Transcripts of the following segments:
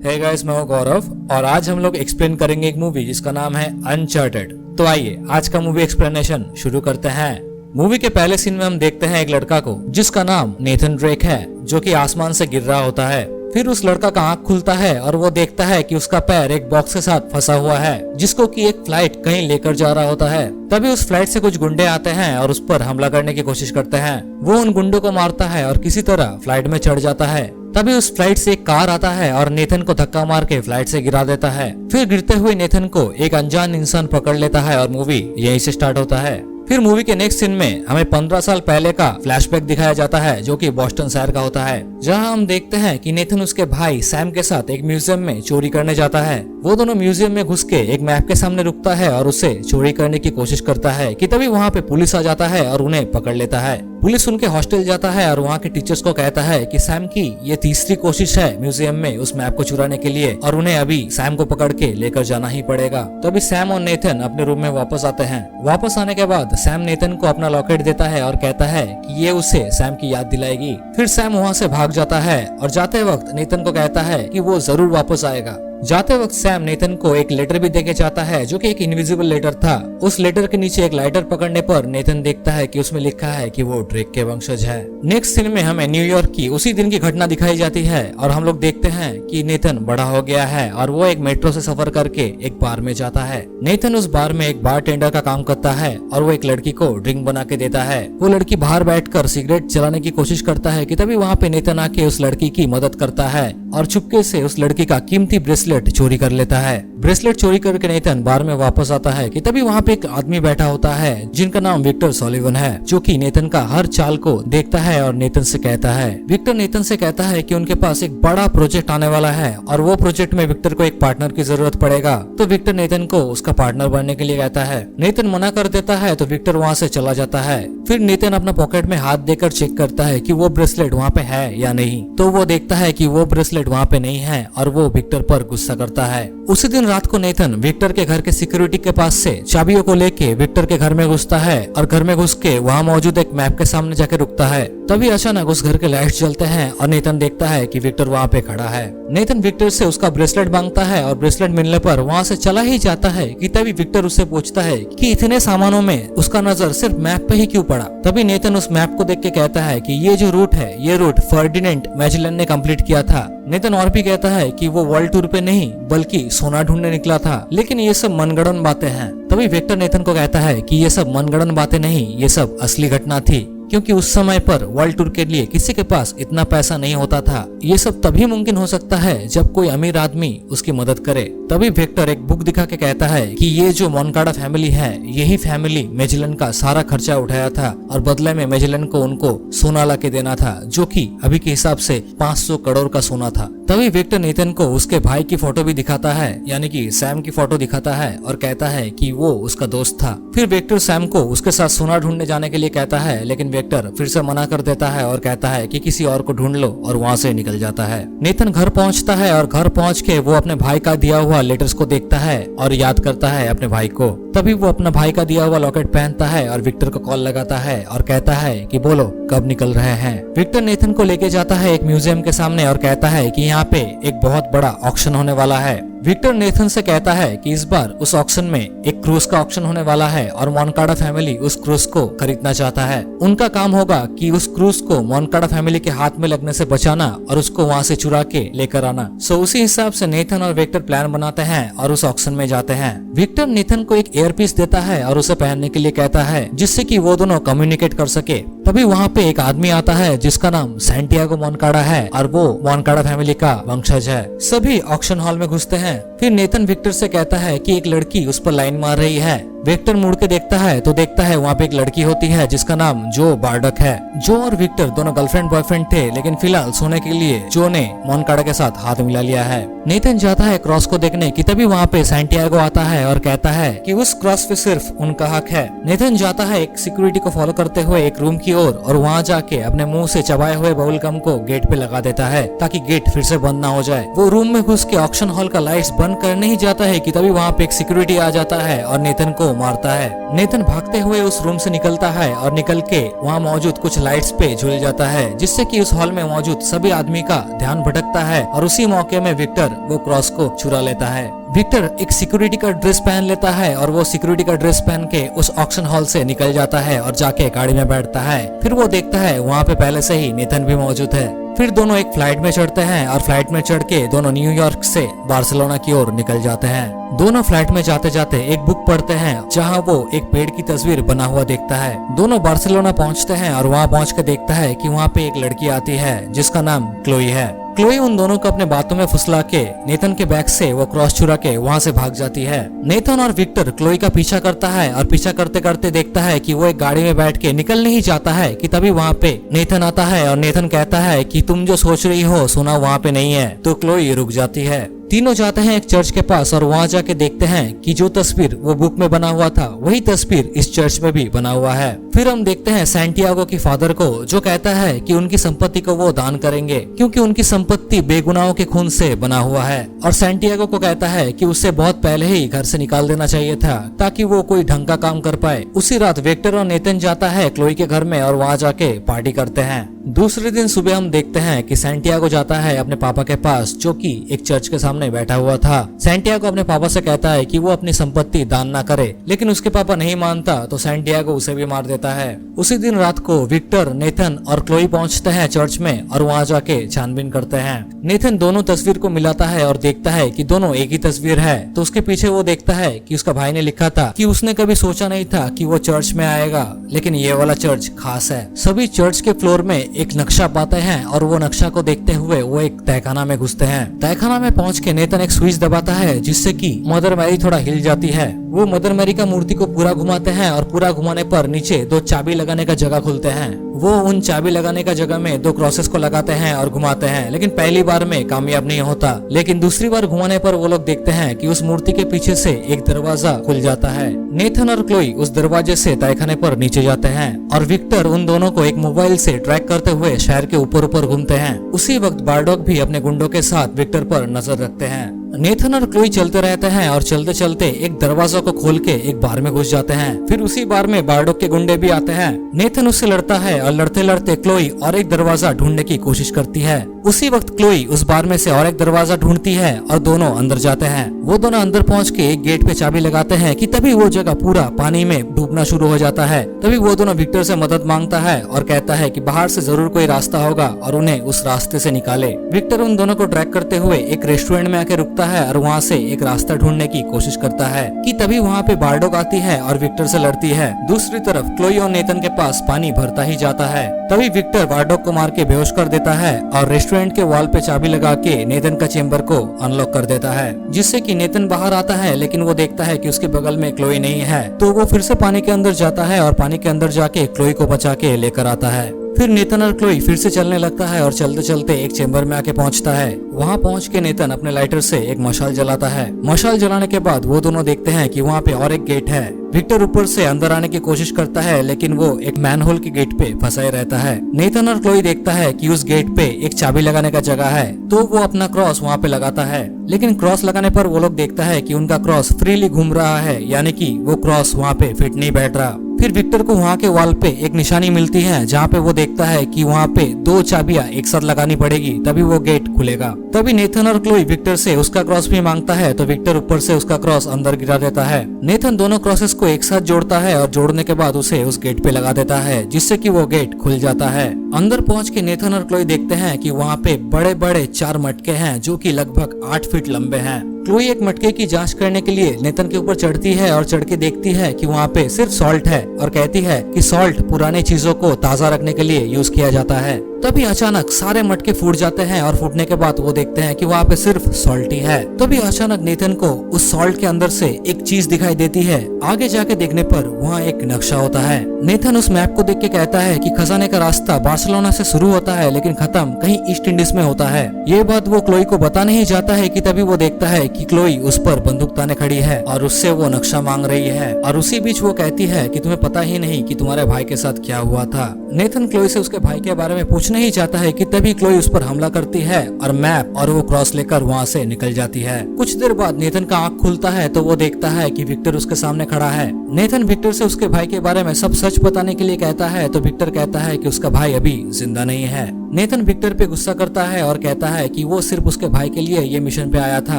Hey guys, मैं हूं गौरव और आज हम लोग एक्सप्लेन करेंगे एक मूवी जिसका नाम है अनचार्टेड। तो आइए आज का मूवी एक्सप्लेनेशन शुरू करते हैं। मूवी के पहले सीन में हम देखते हैं एक लड़का को जिसका नाम नेथन ड्रेक है, जो कि आसमान से गिर रहा होता है। फिर उस लड़का का आंख खुलता है और वो देखता है कि उसका पैर एक बॉक्स के साथ फंसा हुआ है, जिसको कि एक फ्लाइट कहीं लेकर जा रहा होता है। तभी उस फ्लाइट से कुछ गुंडे आते हैं और उस पर हमला करने की कोशिश करते हैं। वो उन गुंडों को मारता है और किसी तरह फ्लाइट में चढ़ जाता है। तभी उस फ्लाइट से एक कार आता है और नेथन को धक्का मार के फ्लाइट से गिरा देता है। फिर गिरते हुए नेथन को एक अनजान इंसान पकड़ लेता है और मूवी यहीं से स्टार्ट होता है। फिर मूवी के नेक्स्ट सीन में हमें 15 साल पहले का फ्लैशबैक दिखाया जाता है, जो कि बोस्टन शहर का होता है, जहां हम देखते हैं कि नेथन उसके भाई सैम के साथ एक म्यूजियम में चोरी करने जाता है। वो दोनों म्यूजियम में घुस के एक मैप के सामने रुकता है और उसे चोरी करने की कोशिश करता है कि तभी वहाँ पे पुलिस आ जाता है और उन्हें पकड़ लेता है। पुलिस उनके हॉस्टल जाता है और वहाँ के टीचर्स को कहता है कि सैम की ये तीसरी कोशिश है म्यूजियम में उस मैप को चुराने के लिए और उन्हें अभी सैम को पकड़ के लेकर जाना ही पड़ेगा। तभी सैम और नेथन अपने रूम में वापस आते हैं। वापस आने के बाद सैम नेथन को अपना लॉकेट देता है और कहता है कि ये उसे सैम की याद दिलाएगी। फिर सैम वहाँ से भाग जाता है और जाते वक्त नेथन को कहता है कि वो जरूर वापस आएगा। जाते वक्त सैम नेथन को एक लेटर भी देके जाता है, जो कि एक इनविजिबल लेटर था। उस लेटर के नीचे एक लाइटर पकड़ने पर नेथन देखता है कि उसमें लिखा है कि वो ड्रेक के वंशज है। नेक्स्ट सीन में हमें न्यूयॉर्क की उसी दिन की घटना दिखाई जाती है और हम लोग देखते हैं कि नेथन बड़ा हो गया है और वो एक मेट्रो से सफर करके एक बार में जाता है। नेथन उस बार में एक बार टेंडर का काम करता है और वो एक लड़की को ड्रिंक बना के देता है। वो लड़की बाहर बैठकर सिगरेट जलाने की कोशिश करता है कि तभी वहाँ पे नेथन आके उस लड़की की मदद करता है और चुपके से उस लड़की का कीमती ब्रेसलेट चोरी कर लेता है। ब्रेसलेट चोरी करके नेथन बार में वापस आता है कि तभी वहाँ पे एक आदमी बैठा होता है जिनका नाम विक्टर सॉलिवन है, जो कि नेथन का हर चाल को देखता है और नेथन से कहता है। विक्टर नेथन से कहता है कि उनके पास एक बड़ा प्रोजेक्ट आने वाला है और वो प्रोजेक्ट में विक्टर को एक पार्टनर की जरूरत पड़ेगा। तो विक्टर नेथन को उसका पार्टनर बनने के लिए कहता है। नेथन मना कर देता है तो विक्टर वहाँ से चला जाता है। फिर नेथन अपना पॉकेट में हाथ देकर चेक करता है कि वो ब्रेसलेट वहाँ पे है या नहीं। तो वो देखता है कि वो ब्रेसलेट वहाँ पे नहीं है और वो विक्टर पर गुस्सा करता है। उसी दिन रात को नेथन विक्टर के घर के सिक्योरिटी के पास से चाबियों को लेके विक्टर के घर में घुसता है और घर में घुस के वहाँ मौजूद एक मैप के सामने जाके रुकता है। तभी अचानक उस घर के लाइट्स जलते हैं और नेथन देखता है कि विक्टर वहाँ पे खड़ा है। नेथन विक्टर से उसका ब्रेसलेट मांगता है और ब्रेसलेट मिलने पर वहाँ से चला ही जाता है कि तभी विक्टर उससे पूछता है कि इतने सामानों में उसका नजर सिर्फ मैप पे ही क्यों पड़ा। तभी नेथन उस मैप को देख के कहता है कि ये जो रूट है ये रूट फर्डिनेंड मैजेलन ने कंप्लीट किया था। नेथन और भी कहता है कि वो वर्ल्ड टूर पे नहीं बल्कि सोना ढूंढने निकला था, लेकिन ये सब मनगढ़ंत बातें हैं। तभी विक्टर नेथन को कहता है कि ये सब मनगढ़ंत बातें नहीं, ये सब असली घटना थी, क्योंकि उस समय पर वर्ल्ड टूर के लिए किसी के पास इतना पैसा नहीं होता था। ये सब तभी मुमकिन हो सकता है जब कोई अमीर आदमी उसकी मदद करे। तभी विक्टर एक बुक दिखा के कहता है कि ये जो मोनकाडा फैमिली है यही फैमिली मैजेलन का सारा खर्चा उठाया था और बदले में मैजेलन को उनको सोना ला के देना था, जो कि अभी के हिसाब से 500 करोड़ का सोना था। तभी विक्टर नेथन को उसके भाई की फोटो भी दिखाता है, यानी कि सैम की फोटो दिखाता है और कहता है कि वो उसका दोस्त था। फिर विक्टर सैम को उसके साथ सोना ढूंढने जाने के लिए कहता है, लेकिन विक्टर फिर से मना कर देता है और कहता है कि किसी और को ढूंढ लो और वहाँ से निकल जाता है। नेथन घर पहुँचता है और घर पहुँच के वो अपने भाई का दिया हुआ लेटर्स को देखता है और याद करता है अपने भाई को। तभी वो अपना भाई का दिया हुआ लॉकेट पहनता है और विक्टर को कॉल लगाता है और कहता है कि बोलो कब निकल रहे हैं। विक्टर नेथन को लेके जाता है एक म्यूजियम के सामने और कहता है कि यहाँ पे एक बहुत बड़ा ऑक्शन होने वाला है। विक्टर नेथन से कहता है कि इस बार उस ऑक्शन में एक क्रूज का ऑक्शन होने वाला है और मोनकाडा फैमिली उस क्रूज को खरीदना चाहता है। उनका काम होगा कि उस क्रूज को मोनकाडा फैमिली के हाथ में लगने से बचाना और उसको वहाँ से चुरा के लेकर आना। सो उसी हिसाब से नेथन और विक्टर प्लान बनाते हैं और उस ऑक्शन में जाते हैं। विक्टर नेथन को एक एयरपीस देता है और उसे पहनने के लिए कहता है, जिससे कि वो दोनों कम्युनिकेट कर सके। तभी वहाँ पे एक आदमी आता है जिसका नाम सैंटियागो मोनकाडा है और वो मोनकाडा फैमिली का वंशज है। सभी ऑक्शन हॉल में घुसते हैं। फिर नेथन विक्टर से कहता है कि एक लड़की उस पर लाइन मार रही है। विक्टर मुड़ के देखता है तो देखता है वहाँ पे एक लड़की होती है जिसका नाम जो बार्डक है। जो और विक्टर दोनों गर्लफ्रेंड बॉयफ्रेंड थे, लेकिन फिलहाल सोने के लिए जो ने मोनकाडा के साथ हाथ मिला लिया है। नेथन जाता है क्रॉस को देखने की, तभी वहाँ पे सैंटियागो आता है और कहता है कि उस क्रॉस पे सिर्फ उनका हक है। नेथन जाता है एक सिक्योरिटी को फॉलो करते हुए एक रूम की ओर और वहाँ जाके अपने मुंह से चबाए हुए बबल गम को गेट पे लगा देता है ताकि गेट फिर से बंद ना हो जाए। वो रूम में घुस के ऑक्शन हॉल का लाइट्स बंद करने ही जाता है कि तभी वहाँ पे एक सिक्योरिटी आ जाता है और नेथन को को मारता है। नेथन भागते हुए उस रूम से निकलता है और निकल के वहाँ मौजूद कुछ लाइट्स पे झूल जाता है, जिससे कि उस हॉल में मौजूद सभी आदमी का ध्यान भटकता है और उसी मौके में विक्टर वो क्रॉस को चुरा लेता है। विक्टर एक सिक्योरिटी का ड्रेस पहन लेता है और वो सिक्योरिटी का ड्रेस पहन के उस ऑक्शन हॉल से निकल जाता है और जाके गाड़ी में बैठता है। फिर वो देखता है वहाँ पे पहले से ही नेथन भी मौजूद है। फिर दोनों एक फ्लाइट में चढ़ते हैं और फ्लाइट में चढ़ के दोनों न्यूयॉर्क से बार्सिलोना की ओर निकल जाते हैं। दोनों फ्लाइट में जाते जाते एक बुक पढ़ते हैं जहाँ वो एक पेड़ की तस्वीर बना हुआ देखता है। दोनों बार्सिलोना पहुँचते हैं और वहाँ पहुँच के देखता है कि वहाँ पे एक लड़की आती है जिसका नाम क्लोई है। क्लोई उन दोनों को अपने बातों में फुसला के नेथन के बैग से वो क्रॉस चुरा के वहाँ से भाग जाती है। नेथन और विक्टर क्लोई का पीछा करता है और पीछा करते करते देखता है कि वो एक गाड़ी में बैठ के निकल नहीं जाता है कि तभी वहाँ पे नेथन आता है और नेथन कहता है कि तुम जो सोच रही हो सुना वहाँ पे नहीं है। तो क्लोई रुक जाती है। तीनों जाते हैं एक चर्च के पास और वहाँ जाके देखते हैं कि जो तस्वीर वो बुक में बना हुआ था वही तस्वीर इस चर्च में भी बना हुआ है। फिर हम देखते हैं सैंटियागो की फादर को, जो कहता है कि उनकी संपत्ति को वो दान करेंगे क्योंकि उनकी संपत्ति बेगुनाहों के खून से बना हुआ है। और सैंटियागो को कहता है कि उसे बहुत पहले ही घर से निकाल देना चाहिए था ताकि वो कोई ढंग का काम कर पाए। उसी रात विक्टर और नेथन जाता है क्लोई के घर में और वहाँ जाके पार्टी करते हैं। दूसरे दिन सुबह हम देखते हैं कि सैंटियागो जाता है अपने पापा के पास, जो कि एक चर्च के सामने बैठा हुआ था। सैंटियागो अपने पापा से कहता है कि वो अपनी संपत्ति दान ना करे, लेकिन उसके पापा नहीं मानता तो सैंटियागो उसे भी मार देता है। उसी दिन रात को विक्टर, नेथन और क्लोई पहुंचते हैं चर्च में और वहां जाके छानबीन करते हैं। नेथन दोनों तस्वीर को मिलाता है और देखता है कि दोनों एक ही तस्वीर है। तो उसके पीछे वो देखता है कि उसका भाई ने लिखा था कि उसने कभी सोचा नहीं था कि वो चर्च में आएगा, लेकिन ये वाला चर्च खास है। सभी चर्च के फ्लोर में एक नक्शा पाते हैं और वो नक्शा को देखते हुए वो एक तहखाना में घुसते हैं। तहखाना में पहुंच के नेथन एक स्विच दबाता है जिससे कि मदर मैरी थोड़ा हिल जाती है। वो मदर मैरी का मूर्ति को पूरा घुमाते हैं और पूरा घुमाने पर नीचे 2 चाबी लगाने का जगह खुलते हैं। वो उन चाबी लगाने का जगह में 2 क्रॉसेस को लगाते हैं और घुमाते हैं, लेकिन पहली बार में कामयाब नहीं होता। लेकिन दूसरी बार घुमाने पर वो लोग देखते हैं कि उस मूर्ति के पीछे से एक दरवाजा खुल जाता है। नेथन और क्लोई उस दरवाजे से तहखाने पर नीचे जाते हैं और विक्टर उन दोनों को एक मोबाइल से ट्रैक करते हुए शहर के ऊपर ऊपर घूमते हैं। उसी वक्त बारडॉग भी अपने गुंडों के साथ विक्टर पर नजर रखते हैं। नेथन और क्लोई चलते रहते हैं और चलते चलते एक दरवाजा को खोल के एक बार में घुस जाते हैं। फिर उसी बार में बारडॉग के गुंडे भी आते हैं। नेथन उससे लड़ता है और लड़ते लड़ते क्लोई और एक दरवाजा ढूंढने की कोशिश करती है। उसी वक्त क्लोई उस बार में से और एक दरवाजा ढूंढती है और दोनों अंदर जाते हैं। वो दोनों अंदर पहुंच के एक गेट पे चाबी लगाते हैं कि तभी वो जगह पूरा पानी में डूबना शुरू हो जाता है। तभी वो दोनों विक्टर से मदद मांगता है और कहता है कि बाहर से जरूर कोई रास्ता होगा और उन्हें उस रास्ते से निकाले। विक्टर उन दोनों को ट्रैक करते हुए एक रेस्टोरेंट में आके रुकता है और वहाँ से एक रास्ता ढूंढने की कोशिश करता है कि तभी वहाँ पे बारडॉग आती है और विक्टर से लड़ती है। दूसरी तरफ क्लोई और नेथन के पास पानी भरता ही जाता है। तभी विक्टर बारडॉग को मार के बेहोश कर देता है और रेस्टोरेंट के वॉल पे चाबी लगा के नेथन का चेम्बर को अनलॉक कर देता है, जिससे कि नेथन बाहर आता है। लेकिन वो देखता है कि उसके बगल में क्लोई नहीं है, तो वो फिर से पानी के अंदर जाता है और पानी के अंदर जाके क्लोई को बचा के लेकर आता है। फिर नेथन और क्लोई फिर से चलने लगता है और चलते चलते एक चेम्बर में आके पहुंचता है। वहां पहुंच के नेथन अपने लाइटर से एक मशाल जलाता है। मशाल जलाने के बाद वो दोनों देखते हैं कि वहां पे और एक गेट है। विक्टर ऊपर से अंदर आने की कोशिश करता है, लेकिन वो एक मैनहोल के गेट पे फंसा ही रहता है। नेथन और क्लोई देखता है कि उस गेट पे एक चाबी लगाने का जगह है, तो वो अपना क्रॉस वहाँ पे लगाता है। लेकिन क्रॉस लगाने पर वो लोग देखता है कि उनका क्रॉस फ्रीली घूम रहा है, यानी कि वो क्रॉस वहाँ पे फिट नहीं बैठ रहा। फिर विक्टर को वहाँ के वॉल पे एक निशानी मिलती है, जहाँ पे वो देखता है कि वहाँ पे 2 चाबियां एक साथ लगानी पड़ेगी तभी वो गेट खुलेगा। तभी नेथन और क्लोई विक्टर से उसका क्रॉस भी मांगता है, तो विक्टर ऊपर से उसका क्रॉस अंदर गिरा देता है। नेथन दोनों क्रॉसेस को एक साथ जोड़ता है और जोड़ने के बाद उसे उस गेट पे लगा देता है, जिससे कि वो गेट खुल जाता है। अंदर पहुँच के नेथन और क्लोई देखते हैं कि वहाँ पे बड़े बड़े 4 मटके हैं जो कि लगभग 8 फीट लंबे हैं। क्लोई एक मटके की जांच करने के लिए नेथन के ऊपर चढ़ती है और चढ़ के देखती है कि वहाँ पे सिर्फ सॉल्ट है और कहती है कि सॉल्ट पुरानी चीजों को ताजा रखने के लिए यूज किया जाता है। तभी अचानक सारे मटके फूट जाते हैं और फूटने के बाद वो देखते हैं कि वहाँ पे सिर्फ सॉल्ट ही है। तभी अचानक नेथन को उस सॉल्ट के अंदर से एक चीज दिखाई देती है। आगे जाके देखने पर वहाँ एक नक्शा होता है। नेथन उस मैप को देख के कहता है कि खजाने का रास्ता बार्सिलोना से शुरू होता है, लेकिन खत्म कहीं ईस्ट इंडीज में होता है। ये बात वो क्लोई को बता नहीं जाता है कि तभी वो देखता है कि क्लोई उस पर बंदूक ताने खड़ी है और उससे वो नक्शा मांग रही है। और उसी बीच वो कहती है कि तुम्हें पता ही नहीं कि तुम्हारे भाई के साथ क्या हुआ था। नेथन क्लोई से उसके भाई के बारे में पूछने कुछ नहीं चाहता है कि तभी क्लोई उस पर हमला करती है और मैप और वो क्रॉस लेकर वहाँ से निकल जाती है। कुछ देर बाद नेथन का आँख खुलता है तो वो देखता है कि विक्टर उसके सामने खड़ा है। नेथन विक्टर से उसके भाई के बारे में सब सच बताने के लिए कहता है तो विक्टर कहता है कि उसका भाई अभी जिंदा नहीं है। नेथन विक्टर पे गुस्सा करता है और कहता है कि वो सिर्फ उसके भाई के लिए ये मिशन पे आया था,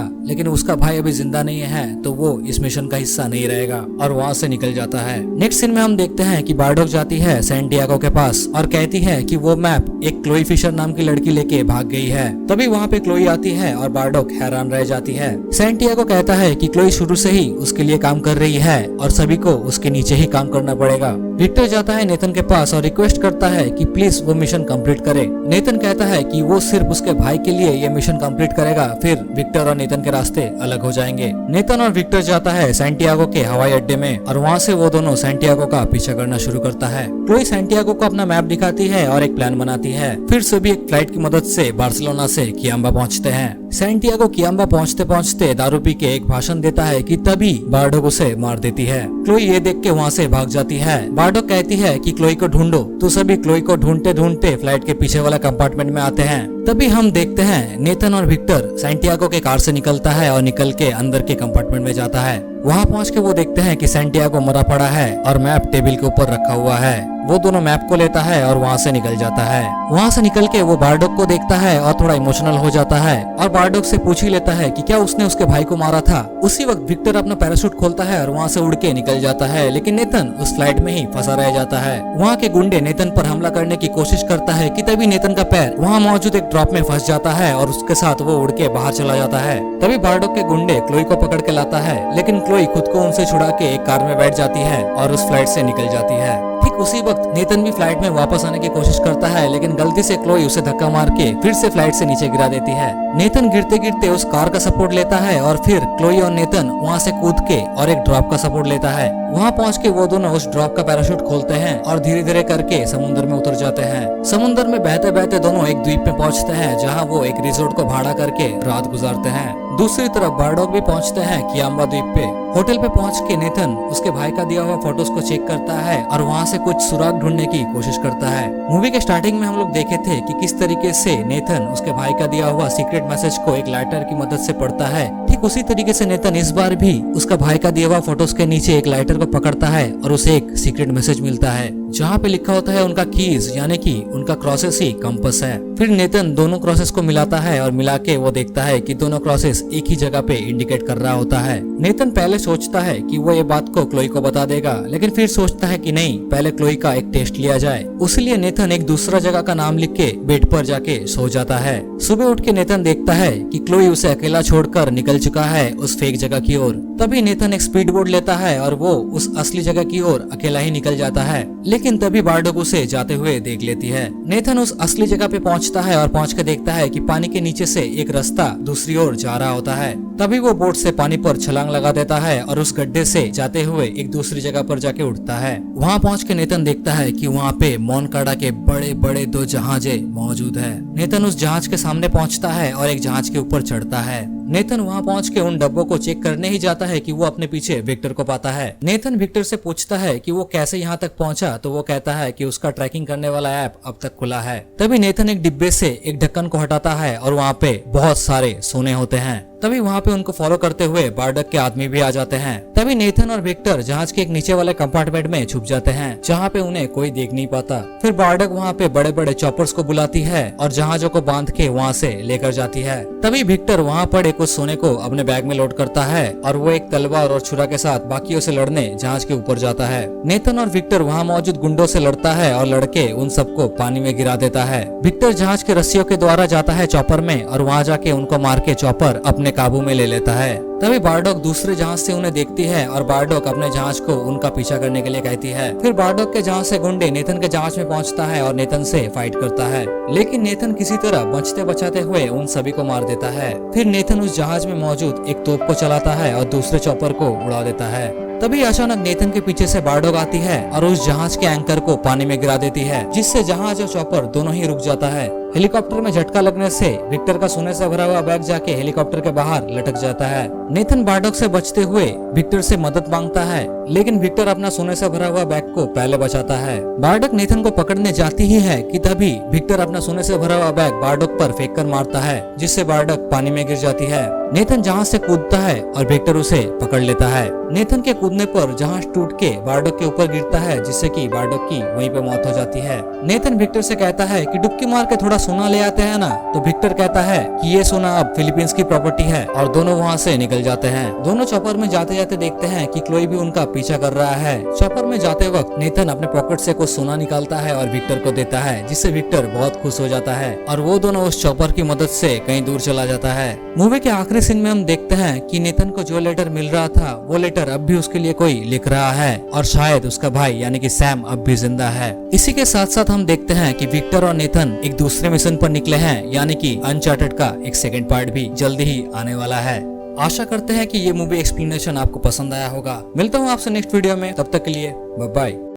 लेकिन उसका भाई अभी जिंदा नहीं है तो वो इस मिशन का हिस्सा नहीं रहेगा और वहाँ से निकल जाता है। नेक्स्ट सीन में हम देखते हैं कि बारडॉक जाती है सैंटियागो के पास और कहती है कि वो मैप एक क्लोई फिशर नाम की लड़की लेके भाग गई है। तभी वहाँ पे क्लोई आती है और बारडॉक हैरान रह जाती है। सैंटियागो कहता है कि क्लोई शुरू से ही उसके लिए काम कर रही है और सभी को उसके नीचे ही काम करना पड़ेगा। विक्टर जाता है नेथन के पास और रिक्वेस्ट करता है कि प्लीज वो मिशन कंप्लीट करे। नेथन कहता है कि वो सिर्फ उसके भाई के लिए ये मिशन कंप्लीट करेगा, फिर विक्टर और नेथन के रास्ते अलग हो जाएंगे। नेथन और विक्टर जाता है सैंटियागो के हवाई अड्डे में और वहाँ से वो दोनों सैंटियागो का पीछा करना शुरू करता है। क्लोई सैंटियागो को अपना मैप दिखाती है और एक प्लान बनाती है। फिर सभी एक फ्लाइट की मदद से बार्सिलोना से कियाम्बा पहुँचते हैं। सैंटियागो कियाम्बा पहुँचते पहुँचते दारू पी के एक भाषण देता है कि तभी बारडॉक उसे मार देती है। क्लोई ये देख के वहाँ से भाग जाती है। बारडॉक कहती है कि क्लोई को ढूंढो, तो सभी क्लोई को ढूंढते ढूंढते फ्लाइट के पीछे वाला कंपार्टमेंट में आते हैं। तभी हम देखते हैं नेथन और विक्टर सैंटियागो के कार से निकलता है और निकल के अंदर के कंपार्टमेंट में जाता है। वहाँ पहुँच के वो देखते हैं कि सैंटियागो मरा पड़ा है और मैप टेबल के ऊपर रखा हुआ है। वो दोनों मैप को लेता है और वहाँ से निकल जाता है। वहाँ से निकल के वो बारडॉक को देखता है और थोड़ा इमोशनल हो जाता है और बारडॉक से पूछ ही लेता है कि क्या उसने उसके भाई को मारा था। उसी वक्त विक्टर अपना पैराशूट खोलता है और वहाँ से उड़ के निकल जाता है, लेकिन नेथन उस फ्लाइट में ही फंसा रह जाता है। वहाँ के गुंडे नेथन पर हमला करने की कोशिश करता है कि तभी नेथन का पैर वहाँ मौजूद एक ड्रॉप में फंस जाता है और उसके साथ वो उड़ के बाहर चला जाता है। तभी बारडॉक के गुंडे क्लोई को पकड़ के लाता है, लेकिन क्लोई खुद को उनसे छुड़ा के एक कार में बैठ जाती है और उस फ्लाइट से निकल जाती है। ठीक उसी वक्त नेथन भी फ्लाइट में वापस आने की कोशिश करता है, लेकिन गलती से क्लोई उसे धक्का मार के फिर से फ्लाइट से नीचे गिरा देती है। नेथन गिरते गिरते उस कार का सपोर्ट लेता है और फिर क्लोई और नेथन वहाँ से कूद के और एक ड्रॉप का सपोर्ट लेता है। वहाँ पहुँच के वो दोनों उस ड्रॉप का पैराशूट खोलते हैं और धीरे धीरे करके समुद्र में उतर जाते हैं। समुद्र में बहते बहते दोनों एक द्वीप में पहुँचते हैं, जहाँ वो एक रिजोर्ट को भाड़ा करके रात गुजारते हैं। दूसरी तरफ बारडॉक भी पहुंचते हैं कियाम्बा द्वीप पे। होटल पे पहुंच के नेथन उसके भाई का दिया हुआ फोटोज को चेक करता है और वहां से कुछ सुराग ढूंढने की कोशिश करता है। मूवी के स्टार्टिंग में हम लोग देखे थे कि किस तरीके से नेथन उसके भाई का दिया हुआ सीक्रेट मैसेज को एक लाइटर की मदद से पढ़ता है। ठीक उसी तरीके से नेथन इस बार भी उसका भाई का दिया हुआ फोटोज के नीचे एक लाइटर को पकड़ता है और उसे एक सीक्रेट मैसेज मिलता है, जहाँ पे लिखा होता है उनका कीज, यानी कि उनका क्रॉसेस ही कंपास है। फिर नेथन दोनों क्रॉसेस को मिलाता है और मिला के वो देखता है कि दोनों क्रॉसेस एक ही जगह पे इंडिकेट कर रहा होता है। नेथन पहले सोचता है कि वो ये बात को क्लोई को बता देगा, लेकिन फिर सोचता है कि नहीं, पहले क्लोई का एक टेस्ट लिया जाए। उसलिए नेथन एक दूसरा जगह का नाम लिख के बेड पर जाके सो जाता है। सुबह उठ के नेथन देखता है कि क्लोई उसे अकेला छोड़कर निकल चुका है उस फेक जगह की ओर। तभी नेथन एक स्पीड बोट लेता है और वो उस असली जगह की ओर अकेला ही निकल जाता है, लेकिन तभी बारडॉक उसे जाते हुए देख लेती है। नेथन उस असली जगह पे पहुंचता है और पहुंच के देखता है कि पानी के नीचे से एक रास्ता दूसरी ओर जा रहा होता है। तभी वो बोट से पानी पर छलांग लगा देता है और उस गड्ढे से जाते हुए एक दूसरी जगह पर जाके उठता है। वहाँ पहुँच के नेथन देखता है कि वहाँ पे मोनकाडा के बड़े बड़े 2 जहाजे मौजूद है। नेथन उस जहाज के सामने पहुँचता है और एक जहाज के ऊपर चढ़ता है। नेथन वहाँ पहुँच के उन डब्बों को चेक करने ही जाता है कि वो अपने पीछे विक्टर को पाता है। नेथन विक्टर से पूछता है कि वो कैसे यहाँ तक पहुँचा, तो वो कहता है कि उसका ट्रैकिंग करने वाला ऐप अब तक खुला है। तभी नेथन एक डिब्बे से एक ढक्कन को हटाता है और वहाँ पे बहुत सारे सोने होते हैं। तभी वहाँ पे उनको फॉलो करते हुए बारडॉक के आदमी भी आ जाते हैं। तभी नेथन और विक्टर जहाज के एक नीचे वाले कंपार्टमेंट में छुप जाते हैं, जहाँ पे उन्हें कोई देख नहीं पाता। फिर बारडॉक वहाँ पे बड़े बड़े चॉपर्स को बुलाती है और जहाजों को बांध के वहाँ से लेकर जाती है। तभी विक्टर वहाँ पड़े कुछ सोने को अपने बैग में लोड करता है और वो एक तलवार और छुरा के साथ बाकियों से लड़ने जहाज के ऊपर जाता है। नेथन और विक्टर वहाँ मौजूद गुंडों से लड़ता है और लड़के उन सबको पानी में गिरा देता है। विक्टर जहाज के रस्सियों के द्वारा जाता है चॉपर में और वहाँ जाके उनको मार के चॉपर अपने काबू में ले लेता है। तभी बारडॉक दूसरे जहाज से उन्हें देखती है और बारडॉक अपने जहाज को उनका पीछा करने के लिए कहती है। फिर बारडॉक के जहाज से गुंडे नेथन के जहाज में पहुंचता है और नेथन से फाइट करता है, लेकिन नेथन किसी तरह बचते बचाते हुए उन सभी को मार देता है। फिर नेथन उस जहाज में मौजूद एक तोप को चलाता है और दूसरे चॉपर को उड़ा देता है। तभी अचानक नेथन के पीछे से बारडॉग आती है और उस जहाज के एंकर को पानी में गिरा देती है, जिससे जहाज और चॉपर दोनों ही रुक जाता है। हेलीकॉप्टर में झटका लगने से विक्टर का सोने से भरा हुआ बैग जाके हेलीकॉप्टर के बाहर लटक जाता है। नेथन बारडॉग से बचते हुए विक्टर से मदद मांगता है, लेकिन विक्टर अपना सोने से भरा हुआ बैग को पहले बचाता है। बारडॉग नेथन को पकड़ने जाती ही है कि तभी विक्टर अपना सोने से भरा हुआ बैग बारडॉग पर फेंक कर मारता है, जिससे बारडॉग पानी में गिर जाती है। नेथन जहाज से कूदता है और विक्टर उसे पकड़ लेता है। नेथन के कूदने पर जहाज टूट के बारडॉग के ऊपर गिरता है, जिससे कि बारडॉग की वहीं पे मौत हो जाती है। नेथन विक्टर से कहता है कि डुबकी मार के थोड़ा सोना ले आते हैं ना, तो विक्टर कहता है कि ये सोना अब फिलीपींस की प्रॉपर्टी है और दोनों वहाँ से निकल जाते हैं। दोनों चॉपर में जाते जाते देखते हैं कि क्लोई भी उनका पीछा कर रहा है। चॉपर में जाते वक्त नेथन अपने पॉकेट से कुछ सोना निकालता है और विक्टर को देता है, जिससे विक्टर बहुत खुश हो जाता है और वो दोनों उस चॉपर की मदद से कहीं दूर चला जाता है। मूवी के आखिरी सीन में हम देखते हैं कि नेथन को जो लेटर मिल रहा था वो लेटर अब भी उसके लिए कोई लिख रहा है और शायद उसका भाई यानी कि सैम अब भी जिंदा है। इसी के साथ साथ हम देखते हैं कि विक्टर और नेथन एक दूसरे मिशन पर निकले हैं, यानी कि अनचार्टेड का एक सेकंड पार्ट भी जल्दी ही आने वाला है। आशा करते हैं कि ये मूवी एक्सप्लेनेशन आपको पसंद आया होगा। मिलता हूँ आपसे नेक्स्ट वीडियो में, तब तक के लिए बाय बाय।